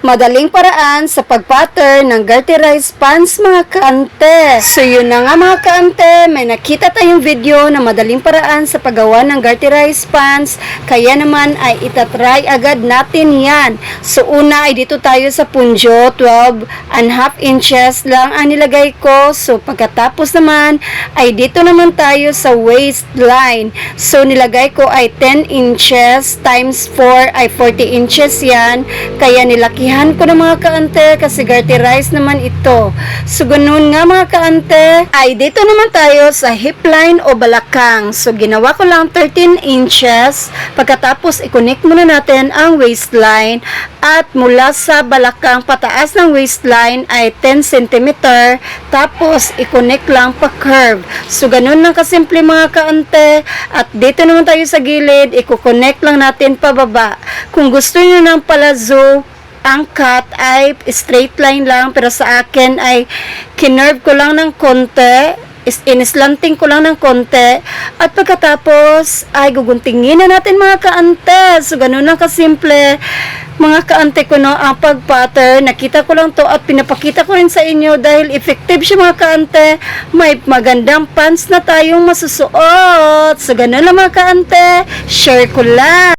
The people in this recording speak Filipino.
Madaling paraan sa pag-pattern ng garterized pants mga kaante. So yun na nga mga kaante, may nakita tayong video na madaling paraan sa paggawa ng garterized pants. Kaya naman ay itatry agad natin yan. So una ay dito tayo sa punjo, 12.5 inches lang ang nilagay ko. So pagkatapos naman ay dito naman tayo sa waistline. So nilagay ko ay 10 inches times 4 ay 40 inches yan. Kaya nilakihan ko na mga kaante kasi garterized naman ito. So ganun nga mga kaante, ay dito naman tayo sa hip line o balakang. So ginawa ko lang 13 inches. Pagkatapos i-connect muna natin ang waistline at mula sa balakang pataas ng waistline ay 10 cm. Tapos i-connect lang pa curve. So ganun lang kasimple mga kaante. At dito naman tayo sa gilid, i-connect lang natin pababa. Kung gusto niyo ng palazzo, ang cut ay straight line lang, pero sa akin ay kinerve ko lang ng konti, inislanting ko lang ng konti, at pagkatapos ay guguntingin na natin mga kaante. So ganun lang kasimple mga kaante ko no, ang pag-pattern. Nakita ko lang to at pinapakita ko rin sa inyo dahil effective siya mga kaante. May magandang pants na tayong masusuot. So ganun lang mga kaante, share ko lang.